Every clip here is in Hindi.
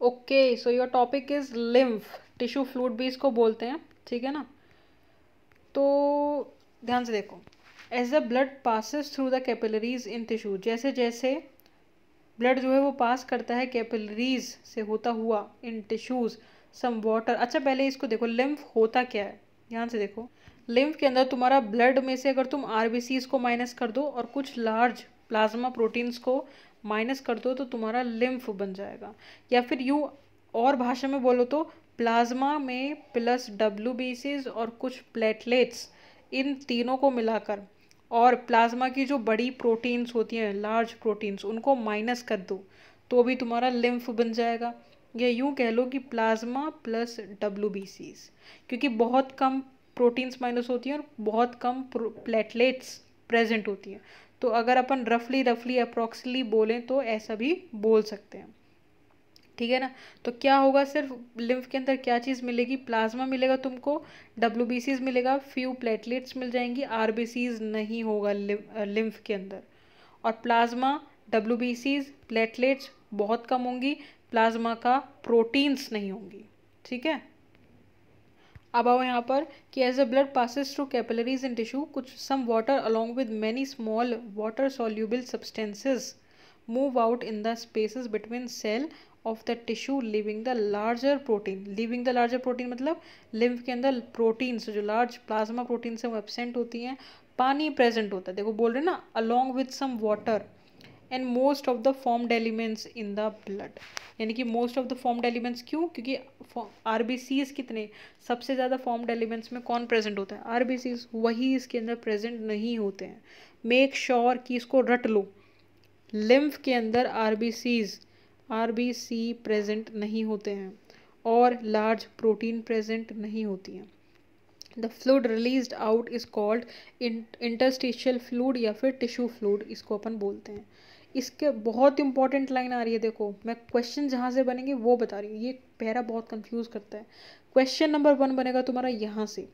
Okay, so your topic is lymph, tissue fluid भी इसको बोलते हैं, ठीक है ना। तो ध्यान से देखो, as the blood passes through the capillaries in tissue, जैसे जैसे ब्लड जो है वो पास करता है कैपिलरीज से होता हुआ इन टिश्यूज सम वाटर। अच्छा पहले इसको देखो, लिम्फ होता क्या है, ध्यान से देखो। लिम्फ के अंदर तुम्हारा ब्लड में से अगर तुम आरबीसीज को माइनस कर दो और कुछ लार्ज प्लाज्मा प्रोटीन्स को माइनस कर दो तो तुम्हारा लिम्फ बन जाएगा। या फिर यूँ और भाषा में बोलो तो प्लाज्मा में प्लस डब्ल्यूबीसीज और कुछ प्लेटलेट्स, इन तीनों को मिलाकर और प्लाज्मा की जो बड़ी प्रोटीन्स होती हैं, लार्ज प्रोटीन्स, उनको माइनस कर दो तो भी तुम्हारा लिम्फ बन जाएगा। या यूँ कह लो कि प्लाज्मा प्लस डब्ल्यूबीसीज, क्योंकि बहुत कम प्रोटीन्स माइनस होती हैं और बहुत कम प्लेटलेट्स प्रेजेंट होती हैं। तो अगर अपन रफली रफली अप्रॉक्सली बोलें तो ऐसा भी बोल सकते हैं, ठीक है ना। तो क्या होगा, सिर्फ लिम्फ के अंदर क्या चीज़ मिलेगी, प्लाज्मा मिलेगा तुमको, डब्ल्यूबीसीज मिलेगा, फ्यू प्लेटलेट्स मिल जाएंगी, आरबीसीज नहीं होगा लिम्फ के अंदर। और प्लाज्मा, डब्ल्यूबीसीज, प्लेटलेट्स बहुत कम होंगी, प्लाज्मा का प्रोटीन्स नहीं होंगी, ठीक है। अब आओ यहाँ पर कि as a blood passes through capillaries in tissue, कुछ some water along with many small water soluble substances move out in the spaces between cell of the tissue leaving the larger protein. Leaving the larger protein मतलब लिम्फ के अंदर प्रोटीन्स, जो लार्ज प्लाज्मा प्रोटीन्स हैं वो एब्सेंट होती हैं, पानी प्रेजेंट होता है। देखो बोल रहे हैं ना, along with some water and most of the formed elements in the blood. यानी कि most of the formed elements क्यों, क्योंकि आरबीसीज कितने, सबसे ज़्यादा फॉर्म्ड एलिमेंट्स में कौन प्रेजेंट होता है, आरबीसीज, वही इसके अंदर प्रेजेंट नहीं होते हैं। मेक श्योर कि इसको रट लो, लिम्फ के अंदर आरबीसी प्रेजेंट नहीं होते हैं और लार्ज प्रोटीन प्रेजेंट नहीं होती हैं। The fluid released out is called interstitial fluid या फिर टिश्यू फ्लूड, इसको अपन बोलते हैं। इसके बहुत इंपॉर्टेंट लाइन आ रही है, देखो मैं क्वेश्चन जहाँ से बनेंगे वो बता रही हूँ, ये पैरा बहुत कंफ्यूज करता है। क्वेश्चन नंबर 1 बनेगा तुम्हारा यहाँ से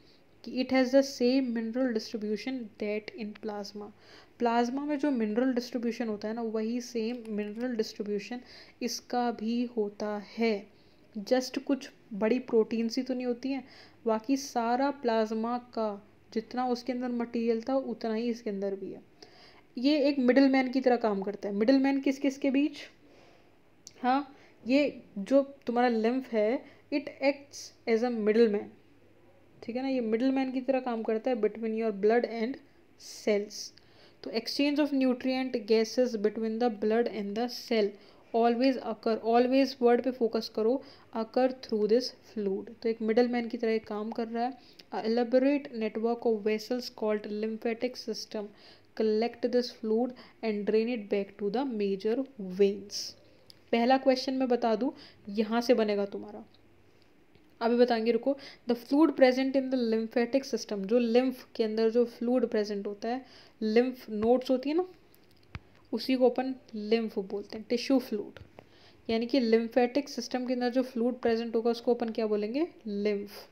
कि it has the same mineral distribution that in plasma. Plasma में जो मिनरल डिस्ट्रीब्यूशन होता है ना, वही सेम मिनरल डिस्ट्रीब्यूशन इसका भी होता है। जस्ट कुछ बड़ी प्रोटीन्स ही तो नहीं होती हैं, बाकी सारा प्लाज्मा का जितना उसके अंदर मटेरियल था उतना ही इसके अंदर भी है। ये एक मिडिल मैन की तरह काम करता है। मिडिल मैन किस किस के बीच, हाँ, ये जो तुम्हारा लिम्फ है it acts as a middle man, ठीक है ना। ये मिडिल मैन की तरह काम करता है between your blood and cells. तो exchange of nutrient gases between the blood and the cell always occur, always word पे फोकस करो, अकर थ्रू दिस फ्लूड। तो एक मिडल मैन की तरह काम कर रहा है। A elaborate network of vessels called lymphatic system collect this fluid and drain it back to the major veins. पहला क्वेश्चन मैं बता दूं, यहाँ से बनेगा तुम्हारा, अभी बताएंगे, रुको। The fluid present in the lymphatic system, जो लिम्फ के अंदर जो फ्लूड प्रेजेंट होता है, लिम्फ नोड्स होती है ना, उसी को अपन लिम्फ बोलते हैं, टिश्यू फ्लूड। यानी कि लिम्फेटिक सिस्टम के अंदर जो फ्लूड प्रेजेंट होगा उसको अपन क्या बोलेंगे, लिम्फ।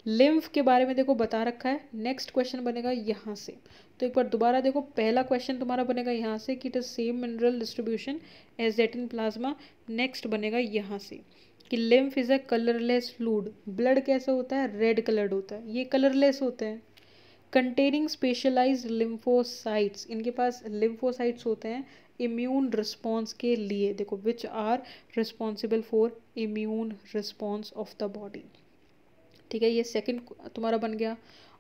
लिम्फ के बारे में देखो बता रखा है। नेक्स्ट क्वेश्चन बनेगा यहाँ से, तो एक बार दोबारा देखो, पहला क्वेश्चन तुम्हारा बनेगा यहाँ से कि it is same mineral distribution as that in plasma. Next बनेगा यहाँ से कि lymph is a colourless fluid. Blood कैसा होता है, रेड कलर्ड होता है, ये कलरलेस होते हैं। कंटेनिंग स्पेशलाइज्ड लिम्फोसाइट्स, इनके पास लिम्फोसाइट्स होते हैं इम्यून रिस्पॉन्स के लिए। देखो which are responsible for immune response of the body, ठीक है। ये सेकंड तुम्हारा बन गया।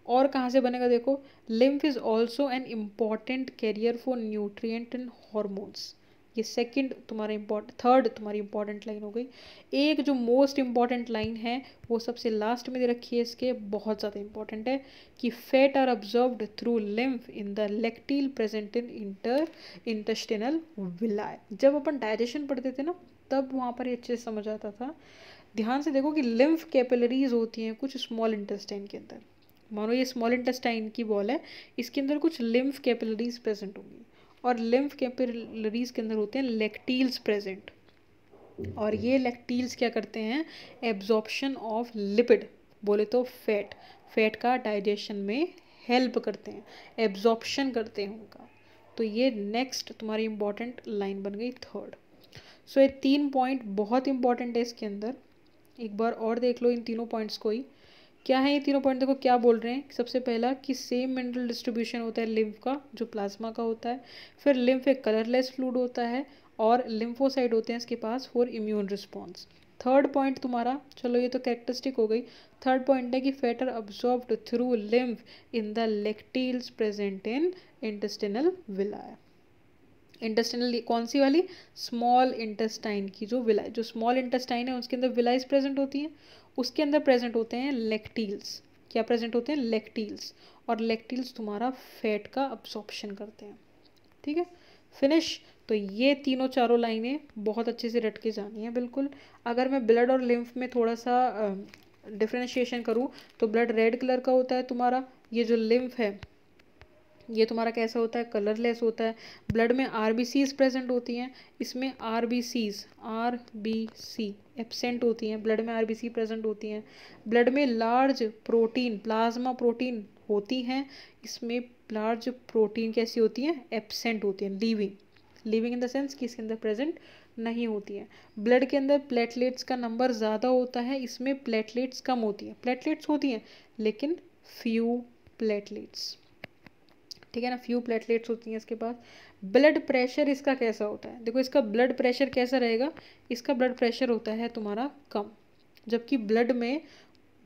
और कहाँ से बनेगा, देखो lymph is also an important carrier for nutrient and hormones. ये सेकंड तुम्हारा थर्ड तुम्हारी इंपॉर्टेंट लाइन हो गई। एक जो मोस्ट इंपॉर्टेंट लाइन है वो सबसे लास्ट में दे रखी है, इसके बहुत ज़्यादा इंपॉर्टेंट है कि fat are observed through lymph in the lacteal present in intestinal villi. जब अपन डाइजेशन पढ़ते थे ना तब वहाँ पर ये अच्छे से समझ आता था। ध्यान से देखो कि लिम्फ कैपिलरीज होती हैं कुछ स्मॉल इंटेस्टाइन के अंदर, मानो ये स्मॉल इंटेस्टाइन की वॉल है, इसके अंदर कुछ लिम्फ कैपिलरीज प्रेजेंट होंगी और लिम्फ कैपिलरीज के अंदर होते हैं लेक्टील्स प्रेजेंट। और ये लेक्टील्स क्या करते हैं, एब्जॉर्प्शन ऑफ लिपिड, बोले तो फैट, फैट का डाइजेशन में हेल्प करते हैं, एब्जॉर्प्शन करते हैं उनका। तो ये नेक्स्ट तुम्हारी इंपॉर्टेंट लाइन बन गई थर्ड। सो ये 3 पॉइंट बहुत इंपॉर्टेंट है इसके अंदर, एक बार और देख लो इन तीनों पॉइंट्स को ही। क्या है ये तीनों पॉइंट, देखो क्या बोल रहे हैं। सबसे पहला कि सेम मिनरल डिस्ट्रीब्यूशन होता है लिम्फ का जो प्लाज्मा का होता है, फिर लिम्फ एक कलरलेस फ्लूइड होता है, और लिम्फोसाइट होते हैं इसके पास for immune response. Third point तुम्हारा, चलो ये तो कैरेक्टरिस्टिक हो गई। थर्ड पॉइंट है कि fat are absorbed through lymph in the lacteals present in intestinal villi. Intestinal कौन सी वाली, स्मॉल इंटेस्टाइन की जो विलाई, जो स्मॉल इंटेस्टाइन है उसके अंदर विलाइज प्रेजेंट होती हैं, उसके अंदर प्रेजेंट होते हैं लेक्टिल्स। क्या प्रेजेंट होते हैं, लेक्टिल्स। और लेक्टिल्स तुम्हारा फैट का अब्सॉर्प्शन करते हैं। ठीक है, फिनिश। तो ये तीनों चारों लाइनें बहुत अच्छे से रट के जानी है बिल्कुल। अगर मैं ब्लड और लिम्फ में थोड़ा सा डिफ्रेंशिएशन करूँ तो ब्लड रेड कलर का होता है तुम्हारा, ये जो लिम्फ है ये तुम्हारा कैसा होता है, कलरलेस होता है। ब्लड में आरबीसीज प्रेजेंट होती हैं, इसमें आरबीसीज एब्सेंट होती हैं, ब्लड में आरबीसी प्रेजेंट होती हैं। ब्लड में लार्ज प्रोटीन, प्लाज्मा प्रोटीन होती हैं, इसमें लार्ज प्रोटीन कैसी होती हैं, एब्सेंट होती हैं, लीविंग इन द सेंस कि इसके अंदर प्रेजेंट नहीं होती है। ब्लड के अंदर प्लेटलेट्स का नंबर ज़्यादा होता है, इसमें प्लेटलेट्स कम होती हैं। प्लेटलेट्स होती हैं लेकिन फ्यू प्लेटलेट्स, ठीक है ना, फ्यू प्लेटलेट्स होती हैं इसके पास। ब्लड प्रेशर इसका कैसा होता है, देखो इसका ब्लड प्रेशर कैसा रहेगा, इसका ब्लड प्रेशर होता है तुम्हारा कम, जबकि ब्लड में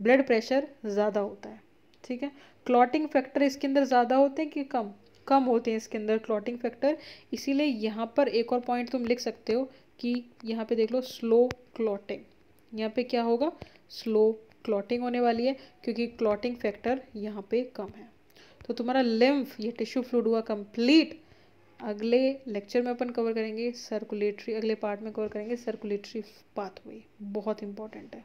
ब्लड प्रेशर ज़्यादा होता है। ठीक है, क्लॉटिंग फैक्टर इसके अंदर ज़्यादा होते हैं कि कम, कम होते हैं इसके अंदर क्लॉटिंग फैक्टर। इसीलिए यहाँ पर एक और पॉइंट तुम लिख सकते हो कि यहाँ पे देख लो स्लो क्लॉटिंग, यहाँ पे क्या होगा, स्लो क्लॉटिंग होने वाली है क्योंकि क्लॉटिंग फैक्टर यहाँ पे कम है। तो तुम्हारा लिम्फ ये टिश्यू फ्लूइड हुआ कंप्लीट। अगले लेक्चर में अपन कवर करेंगे सर्कुलेटरी, अगले पार्ट में कवर करेंगे सर्कुलेटरी पाथवे, बहुत इंपॉर्टेंट है।